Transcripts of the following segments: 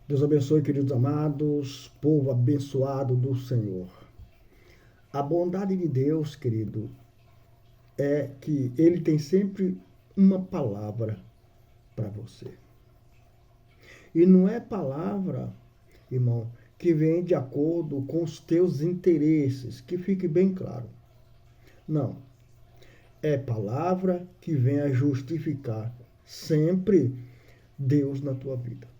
Deus abençoe, queridos amados, povo abençoado do Senhor. A bondade de Deus, querido, é que Ele tem sempre uma palavra para você. E não é palavra, irmão, que vem de acordo com os teus interesses, que fique bem claro. Não. É palavra que vem a justificar sempre Deus na tua vida.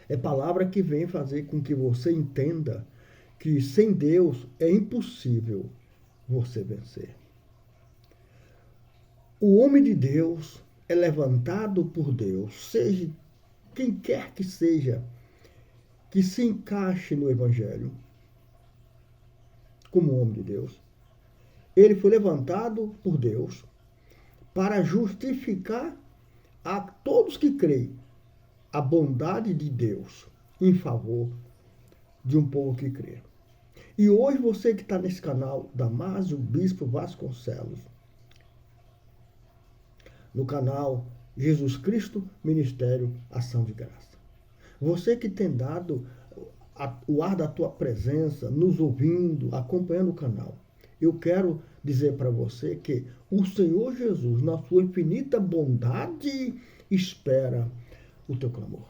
É palavra que vem fazer com que você entenda que sem Deus é impossível você vencer. O homem de Deus é levantado por Deus, seja quem quer que seja, que se encaixe no Evangelho como homem de Deus. Ele foi levantado por Deus para justificar a todos que creem a bondade de Deus em favor de um povo que crê. E hoje você que está nesse canal, Damásio Bispo Vasconcelos, no canal Jesus Cristo Ministério Ação de Graça. Você que tem dado o ar da tua presença, nos ouvindo, acompanhando o canal. Eu quero dizer para você que o Senhor Jesus, na sua infinita bondade, espera o teu clamor.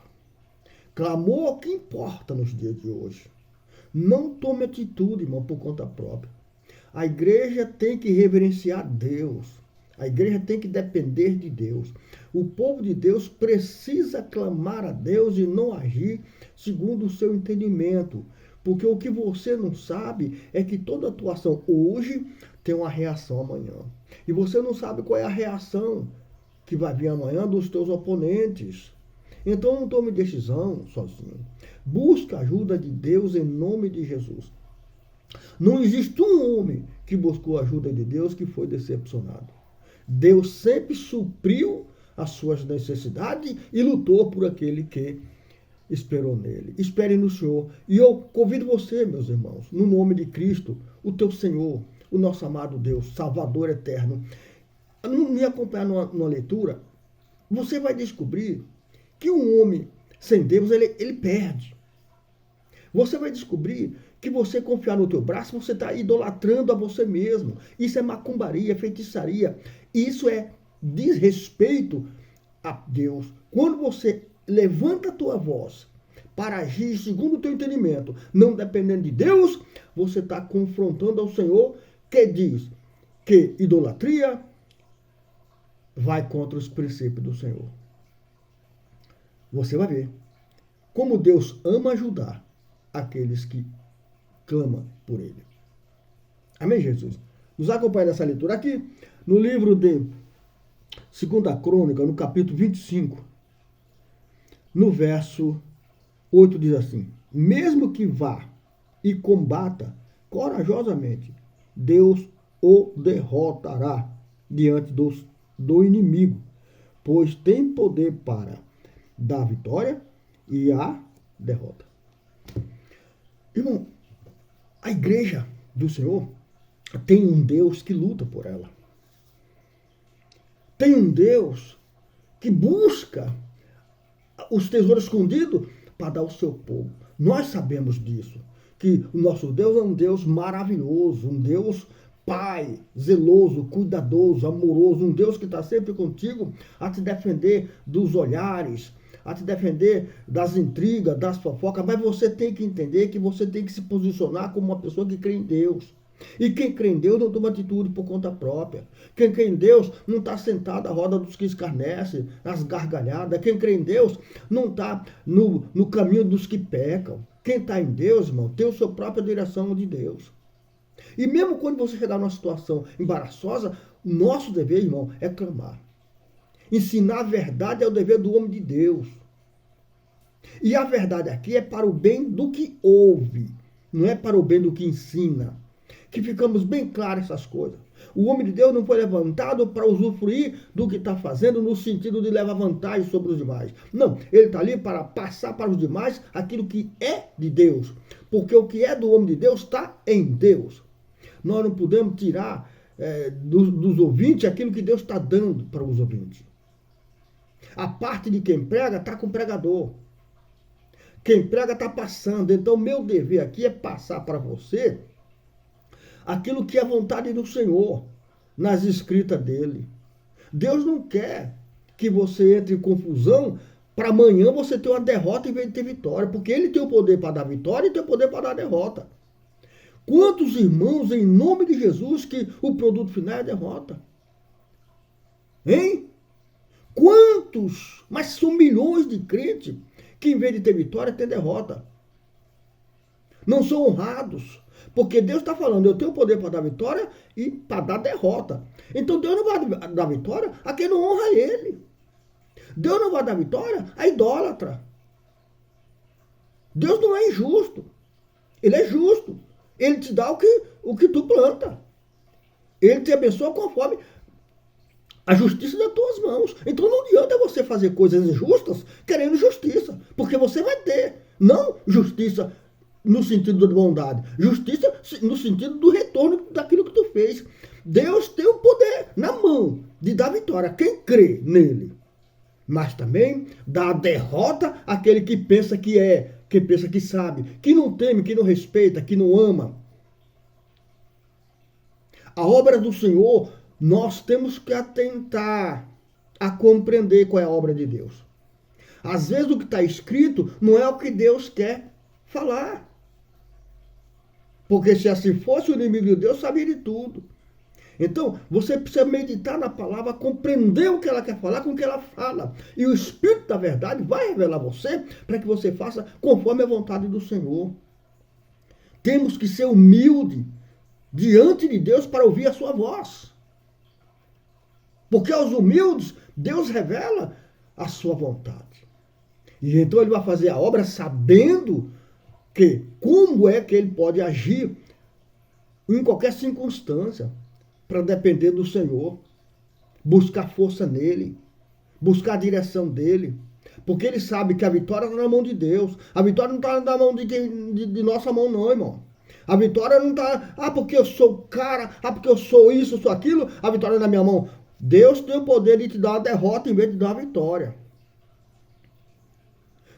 Clamor que importa nos dias de hoje. Não tome atitude, irmão, por conta própria. A igreja tem que reverenciar Deus. A igreja tem que depender de Deus. O povo de Deus precisa clamar a Deus e não agir segundo o seu entendimento. Porque o que você não sabe é que toda atuação hoje tem uma reação amanhã. E você não sabe qual é a reação que vai vir amanhã dos teus oponentes. Então não tome decisão sozinho. Busca a ajuda de Deus em nome de Jesus. Não existe um homem que buscou a ajuda de Deus que foi decepcionado. Deus sempre supriu as suas necessidades e lutou por aquele que esperou nele. Espere no Senhor. E eu convido você, meus irmãos, no nome de Cristo, o teu Senhor, o nosso amado Deus, Salvador eterno, a me acompanhar numa leitura, você vai descobrir que um homem sem Deus, ele perde. Você vai descobrir que você confiar no teu braço, você está idolatrando a você mesmo. Isso é macumbaria, feitiçaria. Isso é desrespeito a Deus. Quando você levanta a tua voz para agir segundo o teu entendimento, não dependendo de Deus, você está confrontando ao Senhor, que diz que idolatria vai contra os princípios do Senhor. Você vai ver como Deus ama ajudar aqueles que clamam por Ele. Amém, Jesus? Nos acompanhe nessa leitura aqui, no livro de 2 Crônica, no capítulo 25, no verso 8, diz assim: mesmo que vá e combata corajosamente, Deus o derrotará diante do inimigo, pois tem poder para dar a vitória e a derrota. Irmão, a igreja do Senhor tem um Deus que luta por ela. Tem um Deus que busca os tesouros escondidos para dar ao seu povo. Nós sabemos disso, que o nosso Deus é um Deus maravilhoso, um Deus Pai, zeloso, cuidadoso, amoroso, um Deus que está sempre contigo a te defender dos olhares, a te defender das intrigas, das fofocas, mas você tem que entender que você tem que se posicionar como uma pessoa que crê em Deus. E quem crê em Deus não toma atitude por conta própria. Quem crê em Deus não está sentado à roda dos que escarnecem, nas gargalhadas. Quem crê em Deus não está no caminho dos que pecam. Quem está em Deus, irmão, tem a sua própria direção de Deus. E mesmo quando você chegar numa situação embaraçosa, o nosso dever, irmão, é clamar. Ensinar a verdade é o dever do homem de Deus. E a verdade aqui é para o bem do que ouve, não é para o bem do que ensina. Que ficamos bem claros essas coisas. O homem de Deus não foi levantado para usufruir do que está fazendo no sentido de levar vantagem sobre os demais. Não, ele está ali para passar para os demais aquilo que é de Deus. Porque o que é do homem de Deus está em Deus. Nós não podemos tirar dos ouvintes aquilo que Deus está dando para os ouvintes. A parte de quem prega está com o pregador. Quem prega está passando. Então, meu dever aqui é passar para você aquilo que é vontade do Senhor, nas escritas dele. Deus não quer que você entre em confusão para amanhã você ter uma derrota em vez de ter vitória, porque ele tem o poder para dar vitória e tem o poder para dar derrota. Quantos irmãos, em nome de Jesus, que o produto final é a derrota? Hein? Quantos? Mas são milhões de crentes que, em vez de ter vitória, tem derrota. Não são honrados. Porque Deus está falando, eu tenho o poder para dar vitória e para dar derrota. Então Deus não vai dar vitória a quem não honra ele. Deus não vai dar vitória a idólatra. Deus não é injusto. Ele é justo. Ele te dá o que tu planta. Ele te abençoa conforme a justiça das tuas mãos. Então não adianta você fazer coisas injustas querendo justiça. Porque você vai ter. Não justiça no sentido da bondade. Justiça no sentido do retorno daquilo que tu fez. Deus tem o poder na mão de dar vitória a quem crê nele. Mas também dá a derrota àquele que pensa que é, que pensa que sabe, que não teme, que não respeita, que não ama. A obra do Senhor, nós temos que atentar a compreender qual é a obra de Deus. Às vezes o que está escrito não é o que Deus quer falar. Porque se assim fosse, o inimigo de Deus sabia de tudo. Então, você precisa meditar na palavra, compreender o que ela quer falar com o que ela fala. E o Espírito da verdade vai revelar você para que você faça conforme a vontade do Senhor. Temos que ser humildes diante de Deus para ouvir a sua voz. Porque aos humildes, Deus revela a sua vontade. E então ele vai fazer a obra sabendo que como é que ele pode agir em qualquer circunstância para depender do Senhor, buscar força nele, buscar a direção dele, porque ele sabe que a vitória está na mão de Deus. A vitória não está na mão de nossa mão não, irmão. A vitória não está, porque eu sou o cara, porque eu sou isso, eu sou aquilo, a vitória é na minha mão. Deus tem o poder de te dar uma derrota em vez de dar uma vitória.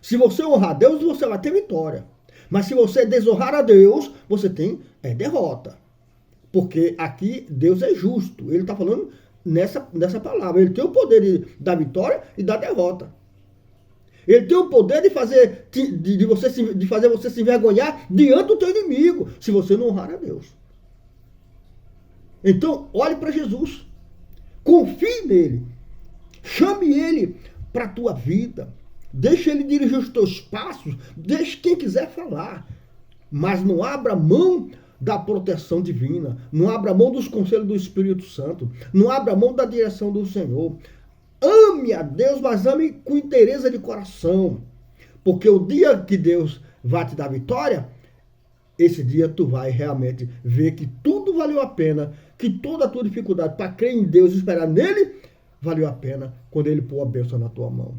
Se você honrar Deus, você vai ter vitória. Mas se você desonrar a Deus, você tem derrota. Porque aqui Deus é justo. Ele está falando nessa palavra. Ele tem o poder de dar vitória e dar derrota. Ele tem o poder de fazer você se envergonhar diante do teu inimigo, se você não honrar a Deus. Então, olhe para Jesus. Confie nele. Chame ele para a tua vida. Deixa ele dirigir os teus passos. Deixe quem quiser falar. Mas não abra mão da proteção divina. Não abra mão dos conselhos do Espírito Santo. Não abra mão da direção do Senhor. Ame a Deus, mas ame com inteireza de coração. Porque o dia que Deus vai te dar vitória, esse dia tu vai realmente ver que tudo valeu a pena, que toda a tua dificuldade para crer em Deus e esperar nele, valeu a pena quando ele pôr a bênção na tua mão.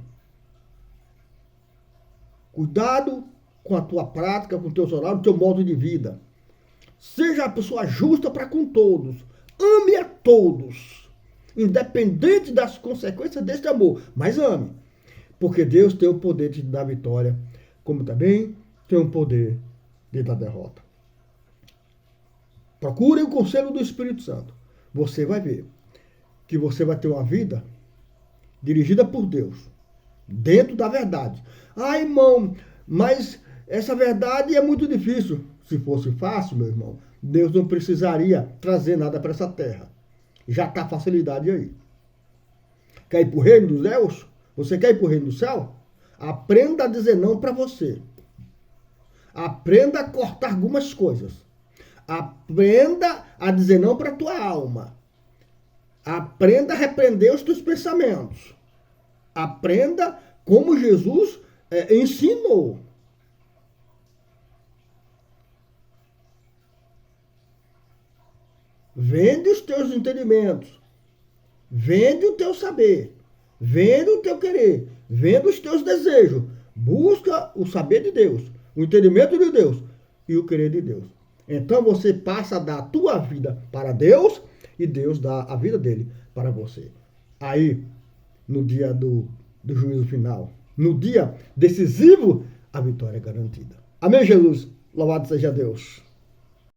Cuidado com a tua prática, com o teu horário, com o teu modo de vida. Seja a pessoa justa para com todos. Ame a todos. Independente das consequências deste amor. Mas ame. Porque Deus tem o poder de dar vitória, como também tem o poder de dar derrota. Procure o conselho do Espírito Santo. Você vai ver que você vai ter uma vida dirigida por Deus. Dentro da verdade. Irmão, mas essa verdade é muito difícil. Se fosse fácil, meu irmão, Deus não precisaria trazer nada para essa terra. Já está a facilidade aí. Quer ir para o reino dos céus? Você quer ir para o reino do céu? Aprenda a dizer não para você. Aprenda a cortar algumas coisas. Aprenda a dizer não para a tua alma. Aprenda a repreender os teus pensamentos. Aprenda como Jesus ensinou. Vende os teus entendimentos. Vende o teu saber. Vende o teu querer. Vende os teus desejos. Busca o saber de Deus. O entendimento de Deus. E o querer de Deus. Então você passa a dar a tua vida para Deus. E Deus dá a vida dele para você. Aí, no dia do juízo final. No dia decisivo a vitória é garantida. Amém, Jesus? Louvado seja Deus.